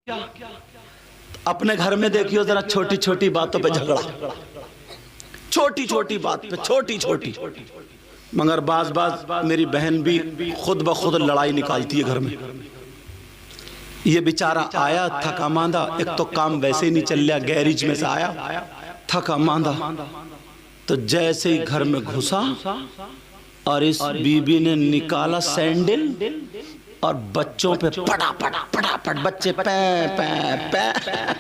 अपने घर में देखियो जरा, छोटी छोटी बातों पे झगड़ा, छोटी छोटी बात पे छोटी छोटी। मगर बाज बाज मेरी बहन भी खुद ब खुद लड़ाई निकालती है घर में। ये बेचारा आया थका मांदा, एक तो काम वैसे ही नहीं चल रहा, गैरेज में से आया थका मांदा, तो जैसे ही घर में घुसा और इस बीबी ने निकाला सैंडल और बच्चों पे पड़ा पड़ा पड़ा पड़, बच्चे पै पै पै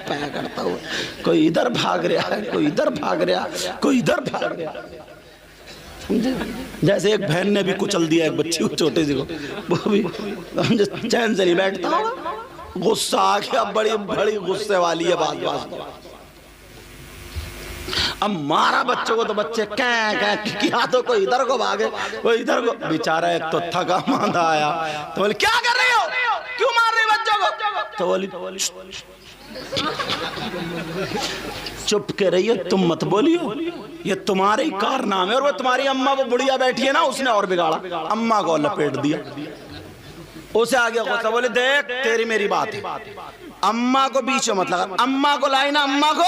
पै करता हुआ, कोई इधर भाग रहा है, कोई इधर भाग रहा, कोई इधर भाग रहा। जैसे एक बहन ने भी कुचल दिया एक बच्ची को, छोटे सी को, वो भी चैन से नहीं बैठता, गुस्सा आ गया, बड़ी बड़ी गुस्से वाली है बात बात। अब मारा बच्चों को तो बच्चे क्या किया, तो कोई इधर को भागे कोई इधर को। बेचारा एक तो थका मांदा आया, तो बोले क्या कर रही हो, क्यों मार रही बच्चों को? तो बोली चुप के रहिए, तुम मत बोलियो, ये तुम्हारे ही कारनामे, और वो तुम्हारी अम्मा वो बुढ़िया बैठी है ना, उसने और बिगाड़ा, अम्मा को लपेट दिया। उसे आगे गुस्सा, बोले देख तेरी मेरी बात है, अम्मा को बीच में मत लगा, अम्मा को लाई ना अम्मा को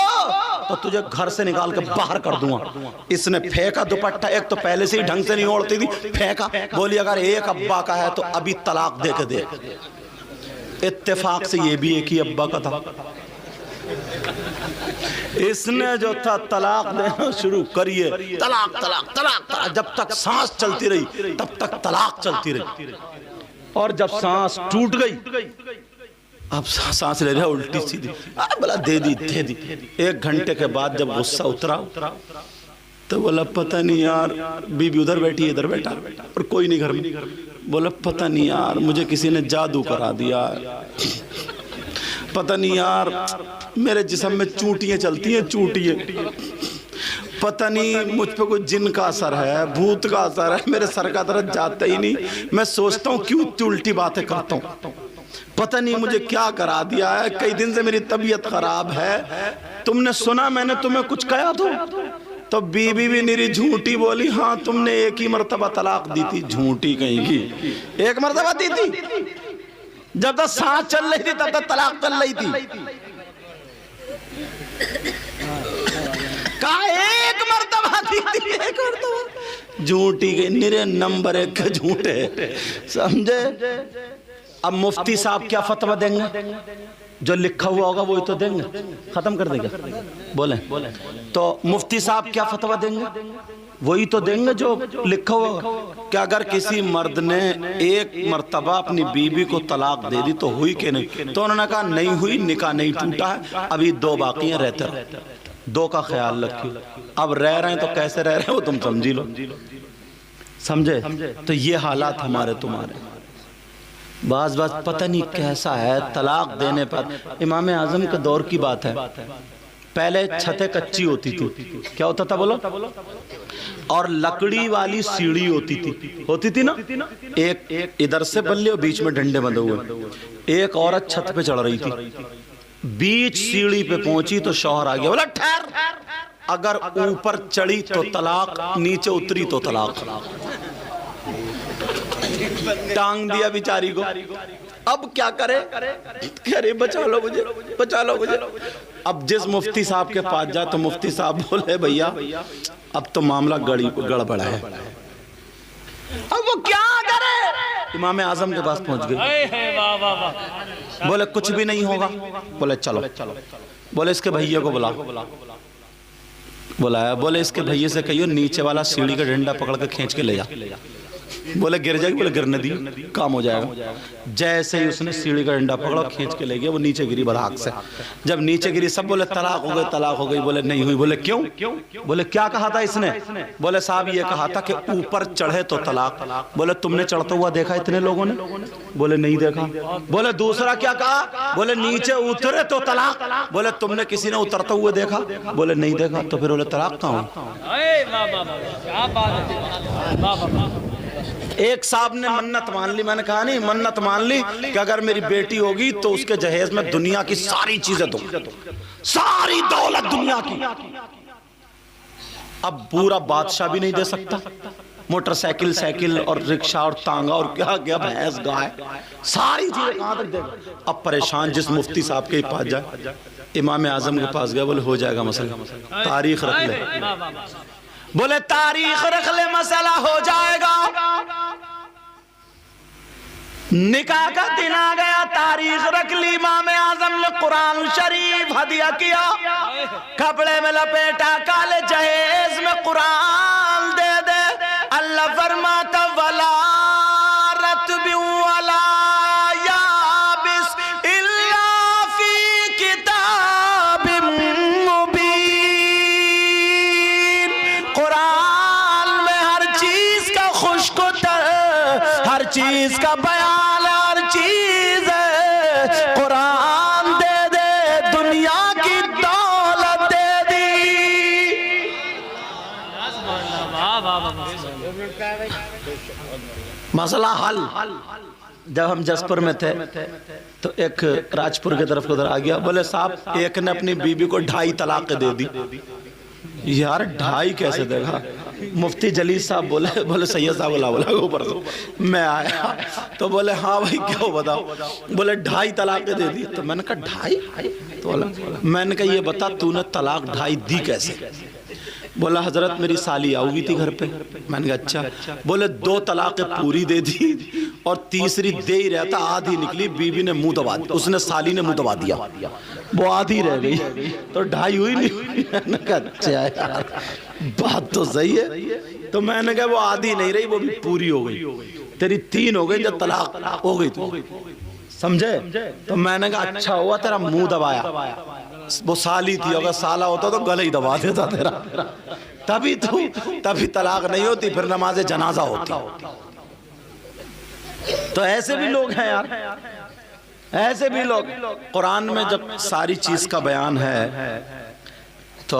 तो तुझे घर से निकाल के बाहर कर दूंगा। इसने फेंका दुपट्टा, एक तो पहले से ही ढंग से नहीं ओढ़ती थी, फेंका, बोली अगर एक अब्बा का है तो अभी तलाक दे के दे। इत्तेफाक से ये भी एक ही अब्बा का था। इसने जो था तलाक देना शुरू करिए, तलाक तलाक तलाक तलाक, जब तक सांस चलती रही तब तक तलाक चलती रही, और जब सांस टूट गई, अब सांस ले रहा उल्टी सीधी, बोला दे दी दे दी। एक घंटे के बाद जब गुस्सा उतरा तो बोला पता नहीं यार, बीबी उधर बैठी है इधर बैठा और कोई नहीं घर में, बोला पता नहीं यार मुझे किसी ने जादू करा दिया, पता नहीं यार मेरे जिस्म में चूंटियां चलती हैं, चूंटियां, पता नहीं मुझ पे कोई जिन का असर है, भूत का असर है, मेरे सर का दर्द जाता ही नहीं, मैं सोचता हूँ क्यों उल्टी बातें करता हूँ, पता नहीं मुझे क्या करा दिया है, कई दिन से मेरी तबीयत खराब है, तुमने सुना मैंने तुम्हें कुछ कहा तो बीबी भी निरी झूठी बोली, हाँ तुमने एक ही मर्तबा तलाक दी थी, झूठी कहीं की, एक मर्तबा दी थी, जब तक सांस चल रही थी तब तक तलाक चल रही थी, कहा एक मर्तबा दी थी, एक मर्तबा, झूठी गई, निरे नंबर एक के झूठे, समझे। अब मुफ्ती साहब क्या फतवा देंगे, जो लिखा हुआ होगा वही तो देंगे, खत्म कर देंगे, बोले तो मुफ्ती साहब क्या फतवा देंगे, वही तो देंगे जो लिखा हुआ। क्या अगर किसी मर्द ने एक मर्तबा अपनी बीवी को तलाक दे दी तो हुई कि नहीं, तो उन्होंने कहा नहीं हुई, निकाह नहीं टूटा है, अभी दो बाकी हैं, रहते रहो, दो का ख्याल रखिए। अब रह रहे हैं तो कैसे रह रहे हैं वो तुम समझी लो, समझे। तो ये हालात हमारे तुम्हारे, बाज बाज पता नहीं कैसा है तलाक देने पर। इमाम आजम के दौर की बात है, पहले छतें कच्ची होती थी, क्या होता था बोलो, और लकड़ी वाली सीढ़ी होती थी ना, एक इधर से बल्ले और बीच में डंडे बंधे हुए। एक औरत छत पे चढ़ रही थी, बीच सीढ़ी पे पहुंची तो शौहर आ गया, बोला ठहर, अगर ऊपर चढ़ी तो तलाक, नीचे उतरी तो तलाक, टांग दिया बेचारी को। अब क्या करे, अरे बचा लो मुझे, बचा लो मुझे। अब जिस मुफ्ती साहब के पास जा तो मुफ्ती साहब बोले भैया अब तो मामला गड़बड़ है, अब वो क्या करे। इमाम आजम के पास पहुंच गए, बोले कुछ भी नहीं होगा, बोले चलो, बोले इसके भैया को बुलाया, बोले इसके भैया से कहियो नीचे वाला सीढ़ी का डंडा पकड़ के खींच के ले जा, बोले गिर जाएगी, बोले गिरने दी, काम हो जाएगा। जैसे ही उसने सीढ़ी का डंडा पकड़ा खींच के ले गया, वो नीचे गिरी बराक से। जब नीचे गिरी सब बोले तलाक हो गई, तलाक हो गई, बोले नहीं हुई, बोले क्यों, बोले क्या कहा था इसने, बोले साहब ये कहा था कि ऊपर चढ़े तो तलाक, बोले तुमने चढ़ता हुआ देखा इतने लोगों ने, बोले नहीं देखा, बोले दूसरा क्या कहा, बोले नीचे उतरे तो तलाक, बोले तुमने किसी ने उतरते हुए देखा, बोले नहीं देखा, तो फिर बोले तलाक कहाँ। एक साहब ने मन्नत मान ली, मैंने कहा नहीं, मन्नत मान ली कि अगर मेरी बेटी होगी तो उसके जहेज में दुनिया की सारी चीजें दो, सारी दौलत दुनिया की। अब पूरा बादशाह भी नहीं दे सकता, मोटरसाइकिल साइकिल और रिक्शा और तांगा और क्या क्या भैंस गाय सारी चीजें कहां तक देगा। अब परेशान जिस मुफ्ती साहब के पास जाए, इमाम आजम के पास गया, बोले हो जाएगा मसला, तारीख रख ले, बोले तारीख रख ले, मसला हो जाएगा। निकाह का दिन आ गया, तारीख रख ली, इमाम आजम ने कुरान शरीफ हदिया किया, कपड़े में लपेटा, काले जहेज में कुरान दे दे। अल्लाह फरमाता वला रत्बि वला याबिस इल्ला फी किताबिम मुबीन। कुरान में हर चीज का खुश्क हर चीज का बयान, हर चीज है। कुरान दे दे, दुनिया की दौलत दे दी। मसला हल। जब हम जसपुर में थे तो एक राजपुर की तरफ उधर आ गया, बोले साहब एक ने अपनी बीबी को 2.5 तलाक दे दी। यार 2.5 कैसे देगा? मुफ्ती जलील साहब बोले सैयद साहब बोला ऊपर से मैं आया तो बोले हाँ भाई क्या हो बताओ। बोले 2.5 तलाक दे दी। तो मैंने कहा 2.5? तो बोला, मैंने कहा ये बता तूने तलाक 2.5 दी कैसे? बोला हजरत मेरी साली आओगी थी घर पे। मैंने कहा अच्छा। बोले 2 तलाक पूरी दे दी और तीसरी दे ही रहता, आधी निकली, बीबी ने मुंह दबा दिया, उसने साली ने मुंह दबा दिया, वो आधी रह गई, तो 2.5 हुई नहीं। मैंने कहा अच्छा यार बात तो सही है। तो मैंने कहा वो आधी नहीं रही, वो भी पूरी हो गई, तेरी 3 हो गई, जब तलाक हो गई तो समझे। तो मैंने कहा अच्छा हुआ तेरा मुंह दबाया, वो साली थी, अगर साला होता तो गले ही दबा देता तेरा, तभी तलाक नहीं होती, फिर नमाज जनाजा होती। तो ऐसे भी लोग हैं यार, ऐसे भी लोग। कुरान में जब सारी चीज का बयान है तो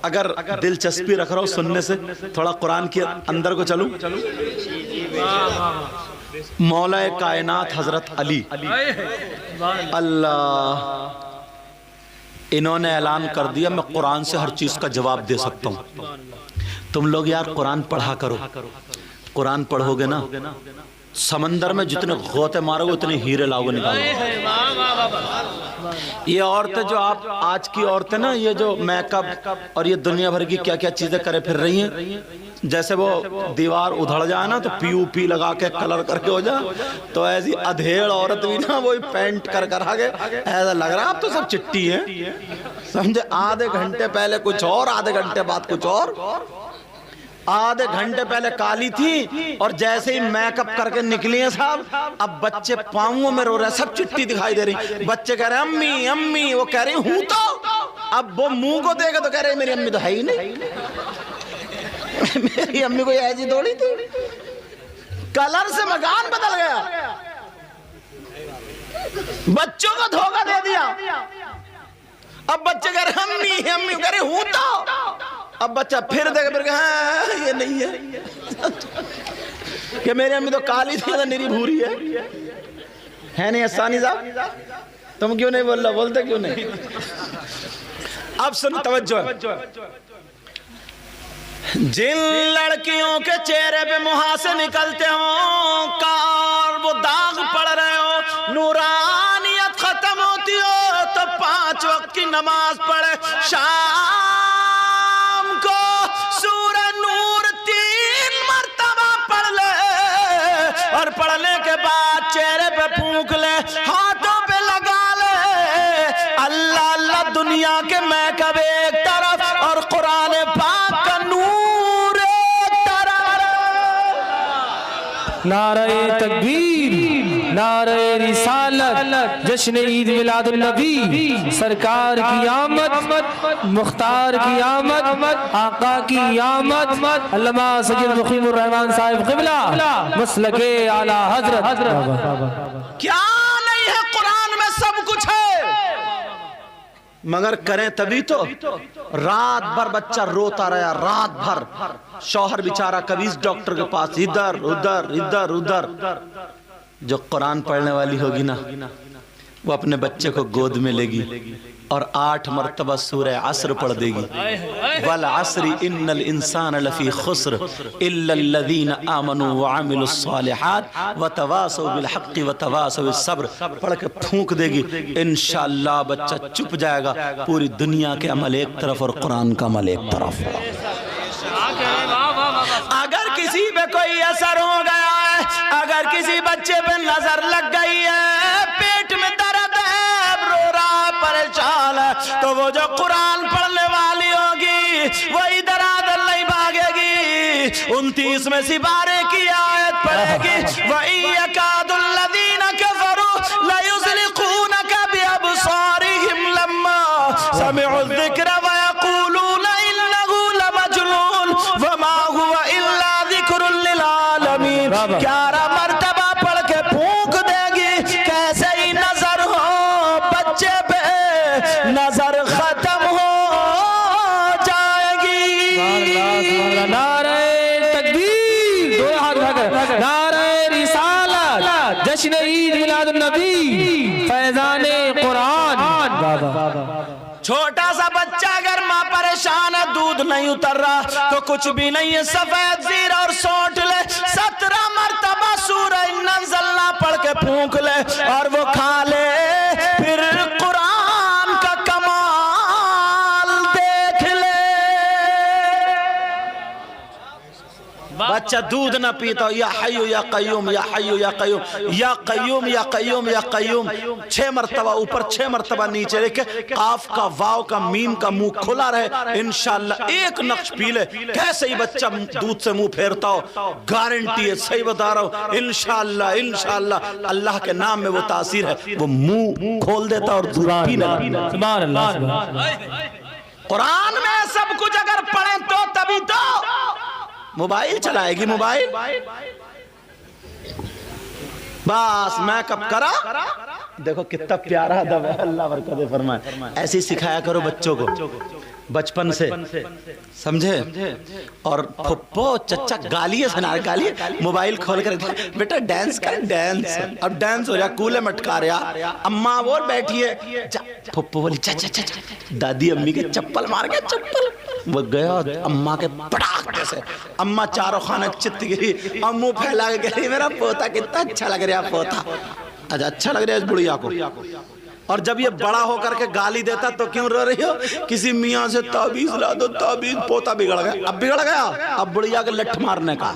अगर दिलचस्पी रख रहा हूं सुनने से, थोड़ा कुरान के अंदर को चलूं। मौला कायनात हजरत अली अल्लाह, इन्होंने ऐलान कर दिया मैं कुरान से हर चीज का जवाब दे सकता हूं। तुम लोग यार कुरान पढ़ा करो, कुरान पढ़ोगे ना समंदर में जितने गोते मारोगे उतने हीरे लाओगे निकालोगे। ये औरतें जो आप आज की औरतें ना, ये जो मेकअप और ये दुनिया भर की क्या क्या चीजें करे फिर रही हैं, जैसे वो दीवार उधड़ जाए ना तो पीयूपी लगा के कलर करके हो जाए, तो ऐसी अधेड़ औरत भी ना वही पेंट कर आगे ऐसा लग रहा है अब तो सब चिट्टी है, समझे। आधे घंटे पहले कुछ और, आधे घंटे बाद कुछ और। आधे घंटे पहले काली थी और जैसे ही मेकअप करके निकली है साहब, अब बच्चे पाँवों में रो रहे हैं, सब चिट्टी दिखाई दे रही। बच्चे कह रहे हैं अम्मी अम्मी, वो कह रही हूं तो। अब वो मुंह को देखे तो कह रहे मेरी अम्मी तो है ही नहीं। मेरी अम्मी को ऐसी थोड़ी थी, कलर से मकान बदल गया, बच्चों को धोखा दे दिया। अब बच्चे कह रहे अम्मी अम्मी, कह रहे हूं तो। अब बच्चा फिर देखे फिर हाँ, ये नहीं है कि मेरी अम्मी तो काली थी तो निरी भूरी है नहीं। आसानी साहब तुम क्यों नहीं बोल रहा, बोलते क्यों नहीं? अब सुन तवज्जो, जिन लड़कियों के चेहरे पे मुहासे निकलते हो, कार वो दाग पड़ रहे हो, नूरानियत खत्म होती हो, तो 5 वक्त की नमाज पढ़े, शाम को सूरह नूर 3 मर्तबा पढ़ ले, और पढ़ने के बाद चेहरे पे फूंक ले, हाथों पे लगा ले। अल्लाह अल्लाह दुनिया के महकब एक तरफ और कुरान पाक का नूर एक तरफ। नारे तकबीर, नारे रिसालत, जश्न ईद मिलादुन नबी, सरकार की आमद, मुख्तार की आमद, आका की आमद, अल्लामा सैयद मुकीमुर रहमान साहिब क़िबला मसलके आला हजरत। क्या नहीं है कुरान में, सब कुछ है, मगर करें तभी तो। रात भर बच्चा रोता रहा, रात भर शौहर बेचारा कभी इस डॉक्टर के पास, इधर उधर इधर उधर। जो कुरान पढ़ने वाली होगी ना वो अपने बच्चे को गोद में लेगी और 8 मरतबा सूरह अस्र पढ़ देगी। वल अस्री इन्नल इंसान लफी खुस्र इल्लल्लज़ीना आमनू व अमिलुस सालिहात व तवासौ बिल हक़्क़ि व तवासौ बिस सब्र पढ़ के फूंक देगी। इंशाअल्लाह बच्चा चुप जाएगा। पूरी दुनिया के अमल एक तरफ और कुरान का अमल एक तरफ। अगर किसी पे कोई असर हो गया है, अगर किसी बच्चे पे नजर लग गई है, पेट में दर्द है, रो रहा है, परेशान है, तो वो जो कुरान पढ़ने वाली होगी वो इधर आधर नहीं भागेगी। 29 में सिपारे की आयत पढ़ेगी। वही यकादुल्लज़ीना कफ़रू लयुज़लिक़ूनका बिअबसारिहिम लम्मा समिअु ज़िक्र व यक़ूलूना इन्नहु लमजनून वमा हुवा इल्ला ज़िक्रुल लिल आलमीन। 11 मरतबा पढ़ के फूंक देगी। कैसे ही नजर हो बच्चे पे, नजर खत्म हो जाएगी। नारे तकबीर, दो हाथ उठाकर नारे रिसालत, जश्न ईद मिलादुन नबी, फैज़ाने कुरान। छोटा सा बच्चा अगर माँ परेशान है, दूध नहीं उतर रहा, तो कुछ भी नहीं है, सफेद जीरा और सौंठ ले, 17 मरतबा सूरह नज़लना पढ़ के फूंक ले और वो खा ले। फिर कुरान का कमाल देख ले। बच्चा दूध ना पीता, या हय्यु या कय्यूम, या हय्यु या कय्यूम, या कय्यूम या कय्यूम या कय्यूम 6 मरतबा ऊपर, 6 मरतबा नीचे लेके काफ का, वाव का, मीम का मुंह खुला रहे। इंशाअल्लाह एक नक्श पी ले। कैसे ही बच्चा दूध से मुंह फेरता हो, गारंटी है, सही बता रहा हूं, इंशाअल्लाह इंशाअल्लाह अल्लाह के नाम में वो तासीर है, वो मुंह खोल देता और दूध पीने लगता। सुभान अल्लाह। कुरान में सब कुछ अगर पढ़े तो तभी तो मोबाइल चलाएगी। मोबाइल बस मैं कब करा। देखो कितना प्यारा अदब है, अल्लाह बरकत फरमाए। ऐसे ही सिखाया करो बच्चों को बचपन से, समझे। और फुप्पो चचा गालिए सुना, गालिए, मोबाइल खोल कर बेटा डांस कर, डांस। अब डांस हो रहा, कूले मटका रहा, अम्मा बोल बैठी है, फुप्पो बोली चाचा चाचा, दादी अम्मी के चप्पल मार के, चप्पल वो गया अम्मा के पटाख से। अम्मा चारों खाने चित्त गिरी और मुंह फैला के गई, मेरा पोता कितना अच्छा लग रहा, पोता अच्छा लग रहा है इस बुढ़िया को। और जब ये बड़ा होकर के गाली देता तो क्यों रो रही हो, किसी मियाँ से ताबीज ला दो, ताबीज, पोता बिगड़ गया। अब बिगड़ गया, अब बुढ़िया के लठ मारने का।